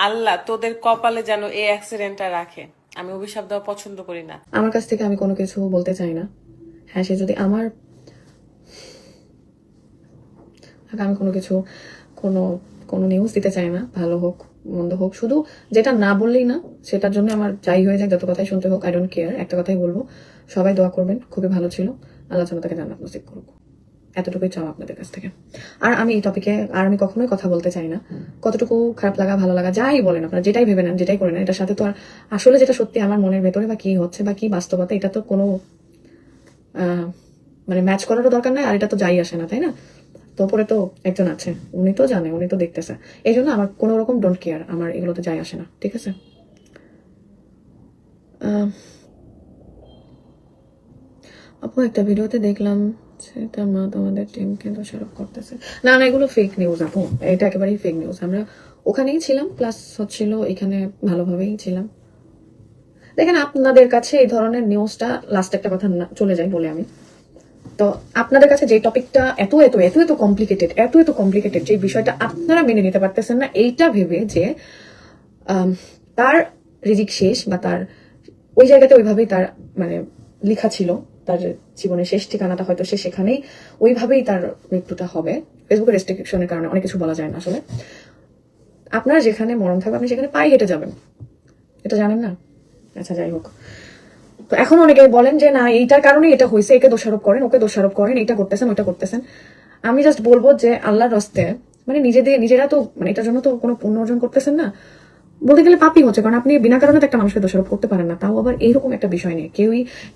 আল্লাহ তোদের কপালে যেন এই অ্যাক্সিডেন্টটা রাখে। আমি অভিশাপ দেওয়া পছন্দ করি না। আমার কাছ থেকে আমি কোনো কিছু বলতে চাই না। হ্যাঁ, সে যদি আমার আমি কোনো কিছু কোনো কোনো নিউজ দিতে চাই না, ভালো হোক মন্দ হোক, শুধু যেটা না বললেই না, সেটার জন্য আমার যাই হয়ে যায়, যত কথাই শুনতে হোক, আই ডোন্ট কেয়ার। একটা কথাই বলবো, সবাই দোয়া করবেন, খুবই ভালো ছিল, আল্লাহ যেন তাকে জান্নাত নসিব করুক। এতটুকুই চাও আপনাদের কাছ থেকে। আর আমি এই টপিকে আর আমি কখনোই কথা বলতে চাই না। কতটুকু খারাপ লাগা ভালো লাগা যাই বলেন আপনারা, যেটাই ভেবে নেন, যেটাই করে নেন, এটার সাথে তো আর আসলে যেটা সত্যি আমার মনের ভেতরে বা কি হচ্ছে বা কি বাস্তবতা, এটা তো কোনো মানে ম্যাচ করারও দরকার নাই, আর এটা তো যাই আসে না, তাই না? তো পরে তো একজন আছে, উনি তো জানে, উনি তো দেখতেছে, এই জন্য আমার কোনো রকম ডোন্ট কেয়ার, আমার এগুলোতে যাই আসে না, ঠিক আছে? আপু একটা ভিডিওতে দেখলাম তার মা তোমাদের টিমকে দোষারোপ করতেছে। না না, এগুলো ফেক নিউজ আপু, এটা একেবারেই ফেক নিউজ। আমরা ওখানেই ছিলাম, প্লাস হচ্ছিল এখানে ভালোভাবেই ছিলাম। দেখেন, আপনাদের কাছে এই ধরনের নিউজটা, লাস্ট একটা কথা চলে যায় বলে আমি, তো আপনাদের কাছে যে টপিকটা এত এত এত এত কমপ্লিকেটেড, এত এত কমপ্লিকেটেড, যে বিষয়টা আপনারা মেনে নিতে পারতেছেন না, এইটা ভেবে যে তার রিজিক শেষ বা তার ওই জায়গাতে ওইভাবেই তার মানে লেখা ছিল, তার জীবনের শেষ ঠিকানাটা হয়তো সে সেখানেই, ওইভাবেই তার মৃত্যুটা হবে। ফেসবুকের রেস্ট্রিকশনের কারণে অনেক কিছু বলা যায় না আসলে। আপনার যেখানে মরণ থাকবে, আপনি সেখানে পায়ে হেঁটে যাবেন, এটা জানেন না? আচ্ছা, যাই হোক। তো এখন অনেকে বলেন যে না, এইটার কারণে এটা হয়েছে, একে দোষারোপ করেন, ওকে দোষারোপ করেন, এটা করতেছেন, ওইটা করতেছেন। আমি জাস্ট বলবো যে আল্লাহর রাস্তে, মানে নিজেরা তো মানে এটার জন্য তো কোনো পুণ্য অর্জন করতেছেন না, বলতে গেলে পাপই হচ্ছে, কারণ আপনি বিনা কারণে তো একটা মানুষকে দোষারোপ করতে পারেন না, তাও আবার এইরকম একটা বিষয় নিয়ে।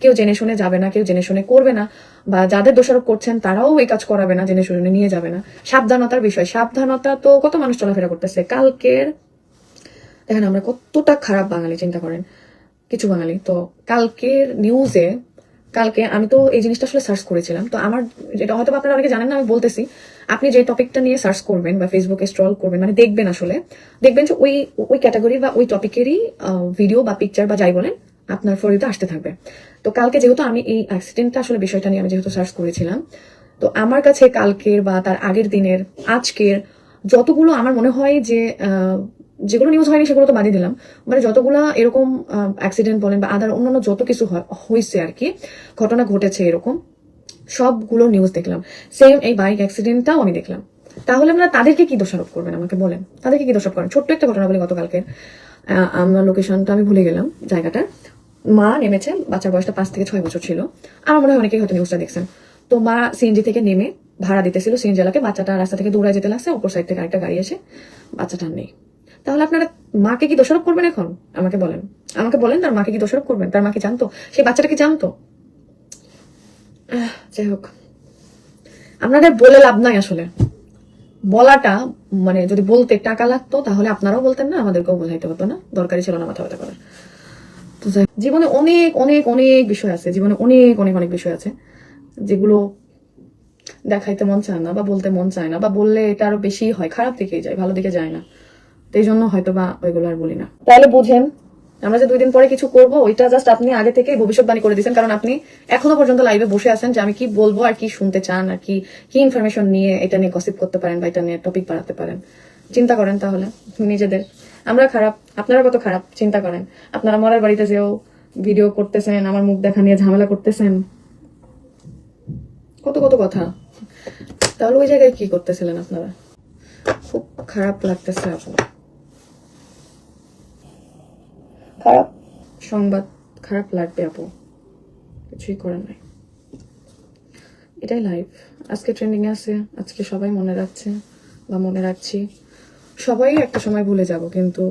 কেউ জেনে শুনে যাবে না, কেউ জেনে শুনে করবে না, বা যাদের দোষারোপ করছেন তারাও এই কাজ করাবে না, জেনে শুনে নিয়ে যাবে না। সাবধানতার বিষয়, সাবধানতা তো কত মানুষ চলাফেরা করতেছে। কালকের দেখেন আমরা কতটা খারাপ বাঙালি, চিন্তা করেন, কিছু বাঙালি তো। কালকের নিউজে, কালকে আমি তো এই জিনিসটা আসলে সার্চ করেছিলাম, তো আমার যেটা হয়তো আপনারা অনেকে জানেন না, আমি বলতেছি। আপনি যে টপিকটা নিয়ে সার্চ করবেন বা ফেসবুকে স্ক্রল করবেন, মানে দেখবেন আসলে, দেখবেন যে ওই ওই ক্যাটাগরি বা ওই টপিকেরই ভিডিও বা পিকচার বা যাই বলেন আপনার ফরিতে আসতে থাকবে। তো কালকে যেহেতু আমি এই অ্যাক্সিডেন্টটা আসলে বিষয়টা নিয়ে আমি যেহেতু সার্চ করেছিলাম, তো আমার কাছে কালকের বা তার আগের দিনের, আজকের যতগুলো আমার মনে হয় যে যেগুলো নিউজ হয়নি সেগুলো তো বাদই দিলাম, মানে যতগুলা এরকম অ্যাক্সিডেন্ট বলেন বা আদার অন্যান্য যত কিছু হয়েছে আর কি, ঘটনা ঘটেছে এরকম, সবগুলো নিউজ দেখলাম। সেম এই বাইক অ্যাক্সিডেন্টটাও আমি দেখলাম। তাহলে আমরা তাদেরকে কি দোষারোপ করবেন আমাকে বলেন? তাদেরকে কি দোষারোপ করেন? ছোট্ট একটা ঘটনা বলে, গতকালকে আমার লোকেশনটা আমি ভুলে গেলাম জায়গাটার, মা নেমেছে, বাচ্চার বয়সটা 5 থেকে 6 বছর ছিল। আমার মনে হয় অনেকেই হয়তো নিউজটা দেখছেন। তো মা সিএনজি থেকে নেমে ভাড়া দিতেছিল সিএনজি এলাকায়, বাচ্চাটা রাস্তা থেকে দৌড়ায় যেতে লাগছে, অপর সাইড থেকে আরেকটা গাড়ি এসে বাচ্চাটা নেই। তাহলে আপনারা মাকে কি দোষারোপ করবেন এখন? আমাকে বলেন, আমাকে বলেন, তার মাকে কি দোষারোপ করবেন? তার মা কি জানতো? সেই বাচ্চাটা কি জানতো? যাই হোক, আপনাদের বলে লাভ নাই আসলে। বলাটা মানে যদি বলতে টাকা লাগতো তাহলে আপনারাও বলতেন না, আমাদেরকেও বোঝাইতে হতো না, দরকারই ছিল না মাথা ব্যথা করার। তো জীবনে অনেক অনেক অনেক বিষয় আছে, জীবনে অনেক অনেক অনেক বিষয় আছে যেগুলো দেখাইতে মন চায় না বা বলতে মন চায় না, বা বললে এটা আরো বেশি হয়, খারাপ দিকেই যায়, ভালো দিকে যায় না। তো এই জন্য হয়তো বা ওইগুলো আর বলি না। তাহলে বুঝেন, আমরা যে 2 দিন পরে কিছু করব, ওইটা জাস্ট আপনি আগে থেকেই ভবিষ্যৎবাণী করে দিয়েছেন, কারণ আপনি এখনো পর্যন্ত লাইভে বসে আছেন যে আমি কি বলবো আর কি শুনতে চান, আর কি কি ইনফরমেশন নিয়ে এটা নিয়ে গসিপ করতে পারেন বা এটা নিয়ে টপিক বাড়াতে পারেন। চিন্তা করেন তাহলে নিজেদের। আমরা খারাপ, আপনারা কত খারাপ চিন্তা করেন। আপনারা মরার বাড়িতে যেও ভিডিও করতেছেন, আমার মুখ দেখা নিয়ে ঝামেলা করতেছেন, কত কত কথা। তাহলে ওই জায়গায় কি করতেছিলেন আপনারা? খুব খারাপ লাগতেছে আপু, খারাপ সংবাদ, খারাপ লাগবে আপু, কিছুই করার নাই, এটাই লাইফ। আজকে ট্রেন্ডিং এ আছে, আজকে সবাই মনে রাখছে বা মনে রাখছি, সবাই একটা সময় ভুলে যাব, কিন্তু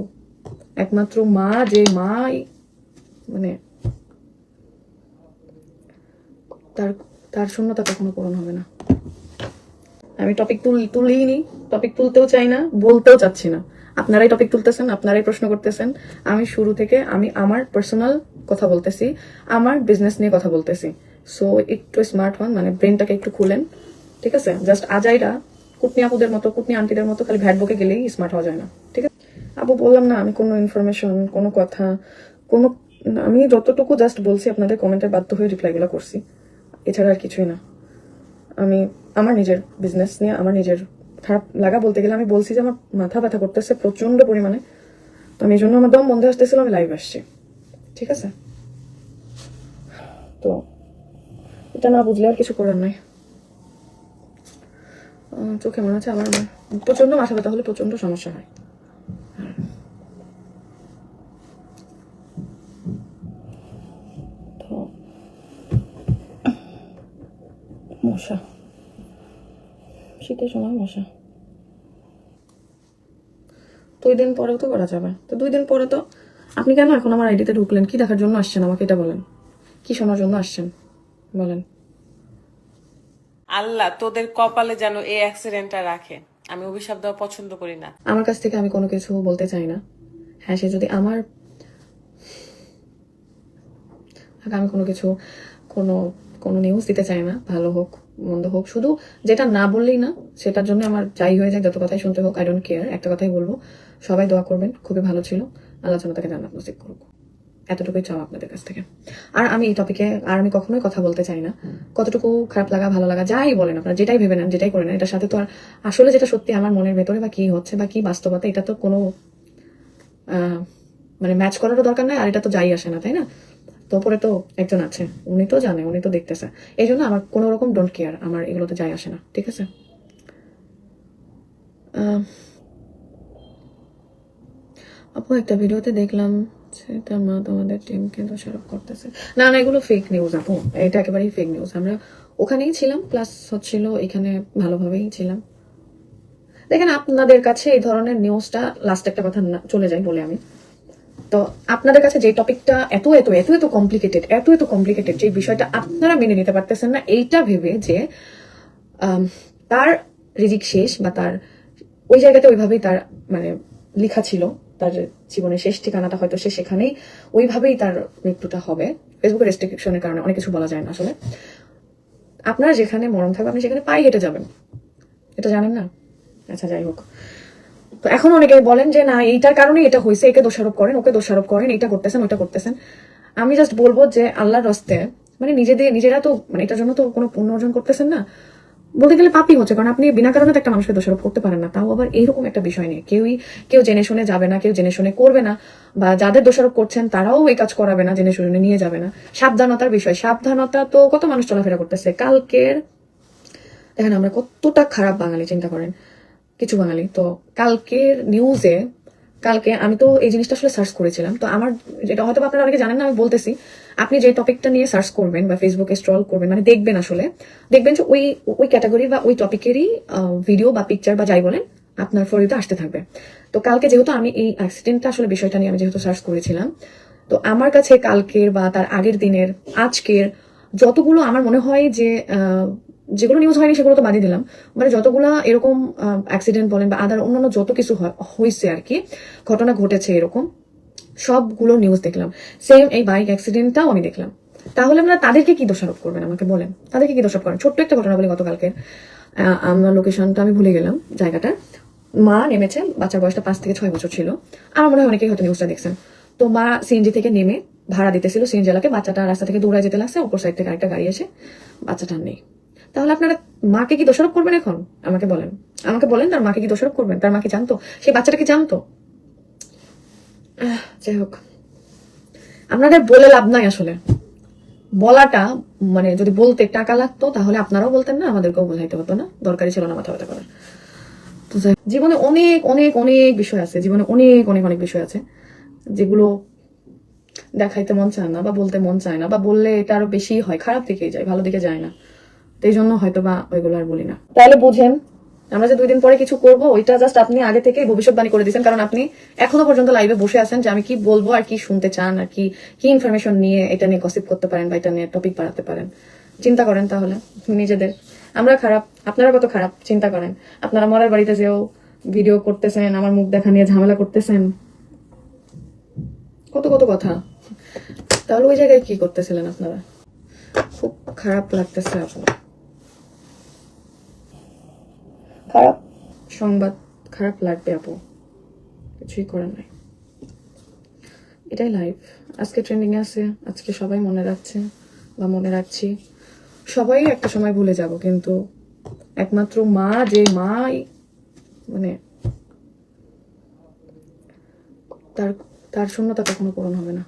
একমাত্র মা, যে মা মানে তার তার শূন্যতা কখনো পূরণ হবে না। আমি টপিক তুলিনি, টপিক তুলতেও চাই না, বলতেও চাচ্ছি না। আপনারাই টপিক তুলতেছেন, আপনারাই প্রশ্ন করতেছেন। আমি শুরু থেকে আমি আমার পার্সোনাল কথা বলতেছি, আমার বিজনেস নিয়ে কথা বলতেছি। সো একটু স্মার্ট হন, মানে ব্রেনটাকে একটু খুলেন, ঠিক আছে? জাস্ট আজাইরা কুটনি আপুদের মতো, কুটনি আন্টিদের মতো খালি ভ্যাট বকে গেলেই স্মার্ট হওয়া যায় না, ঠিক আছে? আপু বললাম না, আমি কোনো ইনফরমেশন, কোনো কথা, কোনো, আমি যতটুকু জাস্ট বলছি আপনাদের কমেন্টের বাধ্য হয়ে রিপ্লাইগুলো করছি, এছাড়া আর কিছুই না। আমি আমার নিজের বিজনেস নিয়ে আমার নিজের খারাপ লাগা বলতে গেলে আমি বলছি যে আমার মাথা ব্যথা করতেছে প্রচন্ড পরিমাণে, তো আমি এই জন্য আমার দম বন্ধ আসতেছিল, আমি লাইভ আসছি, ঠিক আছে? তো এটা না বুঝলে আর কিছু করার নাই। চোখে মনে হচ্ছে আমার প্রচন্ড মাথা ব্যথা হলে প্রচন্ড সমস্যা হয়। তো মশা, শীতের সময় মশা। 2 দিন পরেও তো করা যাবে। তো 2 দিন পরে তো আপনি কেন এখন আমার আইডিতে ঢুকলেন? কি দেখার জন্য আসছেন? আমাকে এটা বলেন, কি শোনার জন্য আসছেন বলেন? আল্লাহ তোদের কপালে যেন এই অ্যাক্সিডেন্টটা রাখে। আমি অভিশাপ দেওয়া পছন্দ করি না। আমার কাছ থেকে আমি কোনো কিছু বলতে চাই না। হ্যাঁ, সে যদি আমার আমি কোনো কিছু কোনো কোনো নিউজ দিতে চাই না, ভালো হোক মন্দ হোক, শুধু যেটা না বললেই না, সেটার জন্য আমার যাই হয়ে যায়, যত কথাই শুনতে হোক, আই ডোন্ট কেয়ার। একটা কথাই বলবো, সবাই দোয়া করবেন, খুবই ভালো ছিল, আল্লাহ যেন তাকে জান্নাত নসিব করুক, এতটুকুই চাও আপনাদের কাছ থেকে। আর আমি এই টপিকে আর আমি কখনোই কথা বলতে চাই না। কতটুকু খারাপ লাগা ভালো লাগা যাই বলেন আপনারা, যেটাই ভেবে নেন, যেটাই করে নেন, এটার সাথে তো আর আসলে যেটা সত্যি আমার মনের ভেতরে বা কি হচ্ছে বা কি বাস্তবতা, এটা তো কোনো মানে ম্যাচ করারও দরকার নাই, আর এটা তো যাই আসে না, তাই না? তো পরে তো একজন আছে, উনি তো জানে, উনি তো দেখতেছে, এই জন্য আমার কোনো রকম ডোন্ট কেয়ার, আমার এগুলোতে যাই আসে না, ঠিক আছে? আপু একটা ভিডিওতে দেখলাম যে তার মা তোমাদের টিমকে দোষারোপ করতেছে। না না, এগুলো ফেক নিউজ আপু, এটা একেবারেই ফেক নিউজ। আমরা ওখানেই ছিলাম, প্লাস হচ্ছিল এখানে ভালোভাবেই ছিলাম। দেখেন, আপনাদের কাছে এই ধরনের নিউজটা, লাস্ট একটা কথা চলে যায় বলে আমি, তো আপনাদের কাছে যে টপিকটা এত এত এত এত কমপ্লিকেটেড, এত এত কমপ্লিকেটেড, যে বিষয়টা আপনারা মেনে নিতে পারতেছেন না, এইটা ভেবে যে তার রিজিক শেষ বা তার ওই জায়গাতে ওইভাবেই তার মানে লেখা ছিল, তার জীবনের শেষ ঠিকানাটা হয়তো সে সেখানেই, ওইভাবেই তার মৃত্যুটা হবে। ফেসবুকের রেস্ট্রিকশনের কারণে অনেক কিছু বলা যায় না আসলে। আপনার যেখানে মরণ থাকবে, আপনি সেখানে পায়ে হেঁটে যাবেন, এটা জানেন না? আচ্ছা, যাই হোক। তো এখন অনেকে বলেন যে না, এইটার কারণে এটা হয়েছে, একে দোষারোপ করেন, ওকে দোষারোপ করেন, এটা করতেছেন, ওইটা করতেছেন। আমি জাস্ট বলবো যে আল্লাহর রাস্তে মানে নিজেরা তো মানে এটার জন্য তো কোনো পুণ্য অর্জন করতেছেন না, বলতে গেলে পাপই হচ্ছে, কারণ আপনি বিনা কারণে তো একটা মানুষকে দোষারোপ করতে পারেন না, তাও আবার এরকম একটা বিষয় নিয়ে। কেউ জেনে শুনে যাবে না, কেউ জেনে শুনে করবে না, বা যাদের দোষারোপ করছেন তারাও এই কাজ করাবে না, জেনে শুনে নিয়ে যাবে না। সাবধানতার বিষয়, সাবধানতা তো কত মানুষ চলাফেরা করতেছে। কালকের দেখেন আমরা কতটা খারাপ বাঙালি, চিন্তা করেন, কিছু বাঙালি তো কালকের নিউজে, কালকে আমি তো এই জিনিসটা আসলে সার্চ করেছিলাম, তো আমার যেটা হয়তো আপনারা অনেকে জানেন না, আমি বলতেছি, আপনি যে টপিকটা নিয়ে সার্চ করবেন বা ফেসবুকে স্ক্রল করবেন, মানে দেখবেন, আসলে দেখবেন যে ওই ওই ক্যাটাগরি বা ওই টপিকেরই ভিডিও বা পিকচার বা যাই বলেন আপনার ফরিতে আসতে থাকবে। তো কালকে যেহেতু আমি এই অ্যাক্সিডেন্টটা আসলে বিষয়টা নিয়ে আমি যেহেতু সার্চ করেছিলাম, তো আমার কাছে কালকের বা তার আগের দিনের, আজকের যতগুলো আমার মনে হয় যে যেগুলো নিউজ হয়নি সেগুলো তো বাদই দিলাম, মানে যতগুলা এরকম অ্যাক্সিডেন্ট বলেন বা আদার অন্যান্য যত কিছু হয়েছে আর কি, ঘটনা ঘটেছে এরকম, সবগুলো নিউজ দেখলাম। সেম এই বাইক অ্যাক্সিডেন্টটাও আমি দেখলাম। তাহলে আমরা তাদেরকে কি দোষারোপ করবেন আমাকে বলেন? তাদেরকে কি দোষারোপ করেন? ছোট্ট একটা ঘটনা বলি, গতকালকে আমার লোকেশনটা আমি ভুলে গেলাম জায়গাটার, মা নেমেছে, বাচ্চার বয়সটা 5 থেকে 6 বছর ছিল, আমার মনে হয় অনেকেই হয়তো নিউজটা দেখছেন। তো মা সিএনজি থেকে নেমে ভাড়া দিতেছিল সিএনজি এলাকায়, বাচ্চাটা রাস্তা থেকে দৌড়ায় যেতে লাগছে, অপর সাইড থেকে আরেকটা গাড়ি এসে বাচ্চাটা নেই। তাহলে আপনারা মাকে কি দোষারোপ করবেন এখন? আমাকে বলেন, তার মাকে কি দোষারোপ করবেন? তার মা কি জানতো? সেই বাচ্চাটা কি জানতো? যাই হোক, আপনাদের বলে লাভ নাই আসলে। বলাটা মানে যদি বলতে টাকা লাগতো তাহলে আপনারাও বলতেন না, আমাদেরকেও বোঝাইতে হতো না, দরকারই ছিল না মাথা ব্যথা করার। তো জীবনে অনেক অনেক অনেক বিষয় আছে, জীবনে অনেক অনেক অনেক বিষয় আছে যেগুলো দেখাইতে মন চায় না বা বলতে মন চায় না, বা বললে এটা আরো বেশি হয়, খারাপ দিকেই যায়, ভালো দিকে যায় না। তো এই জন্য হয়তো বা ওইগুলো আর বলি না। তাহলে বুঝেন, আমরা যে 2 দিন পরে কিছু করব, ওইটা জাস্ট আপনি আগে থেকে ভবিষ্যৎবাণী করে দিয়েছেন, কারণ আপনি এখনো পর্যন্ত লাইভে বসে আছেন যে আমি কি বলবো আর কি শুনতে চান, আর কি কি ইনফরমেশন নিয়ে এটা নিয়ে গসিপ করতে পারেন বা এটা নিয়ে টপিক বাড়াতে পারেন। চিন্তা করেন তাহলে নিজেদের। আমরা খারাপ, আপনারা কত খারাপ চিন্তা করেন। আপনারা মরার বাড়িতে যেও ভিডিও করতেছেন, আমার মুখ দেখা নিয়ে ঝামেলা করতেছেন, কত কত কথা। তাহলে ওই জায়গায় কি করতেছিলেন আপনারা? খুব খারাপ লাগতেছে আপু, খারাপ সংবাদ, খারাপ লাগবে আপু, কিছুই করার নাই, এটাই লাইফ। আজকে ট্রেন্ডিং এ আছে, আজকে সবাই মনে রাখছে বা মনে রাখছি, সবাই একটা সময় ভুলে যাব, কিন্তু একমাত্র মা, যে মা মানে তার তার শূন্যতা কখনো পূরণ হবে না।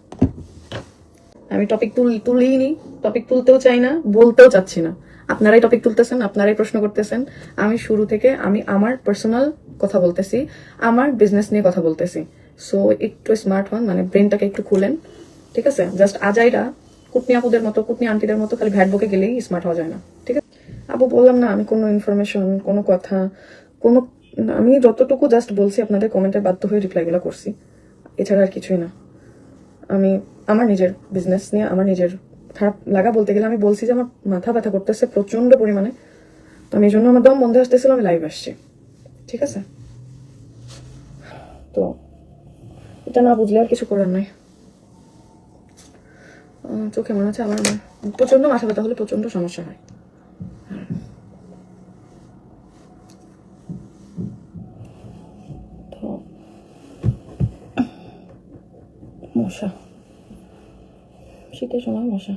আমি টপিক তুলিনি, টপিক তুলতেও চাই না, বলতেও চাচ্ছি না। আপনারাই টপিক তুলতেছেন, আপনারাই প্রশ্ন করতেছেন। আমি শুরু থেকে আমি আমার পার্সোনাল কথা বলতেছি, আমার বিজনেস নিয়ে কথা বলতেছি। সো একটু স্মার্ট হন, মানে ব্রেনটাকে একটু খুলেন, ঠিক আছে? জাস্ট আজাইরা কুটনি আপুদের মতো, কুটনি আন্টিদের মতো খালি ভ্যাট বকে গেলেই স্মার্ট হওয়া যায় না, ঠিক আছে? আপু বললাম না, আমি কোনো ইনফরমেশন, কোনো কথা, কোনো, আমি যতটুকু জাস্ট বলছি আপনাদের কমেন্টে বাধ্য হয়ে রিপ্লাইগুলো করছি, এছাড়া আর কিছুই না। আমি আমার নিজের বিজনেস নিয়ে আমার নিজের খারাপ লাগা বলতে গেলে আমি বলছি যে আমার মাথা ব্যথা করতেছে প্রচন্ড পরিমাণে, তো আমি এই জন্য আমার দম বন্ধ আসতেছিল, আমি লাইভ আসছি, ঠিক আছে? তো এটা না বুঝলে আর কিছু করার নাই। চোখে মনে হচ্ছে আমার প্রচন্ড মাথা ব্যথা হলে প্রচন্ড সমস্যা হয়। তো মশা, শীতের সময় মশা।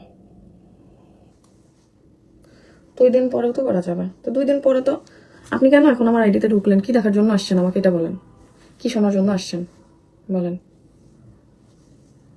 2 দিন পরেও তো করা যাবে। তো 2 দিন পরে তো আপনি কেন এখন আমার আইডিতে ঢুকলেন? কি দেখার জন্য আসছেন আমাকে এটা বলেন, কি শোনার জন্য আসছেন বলেন?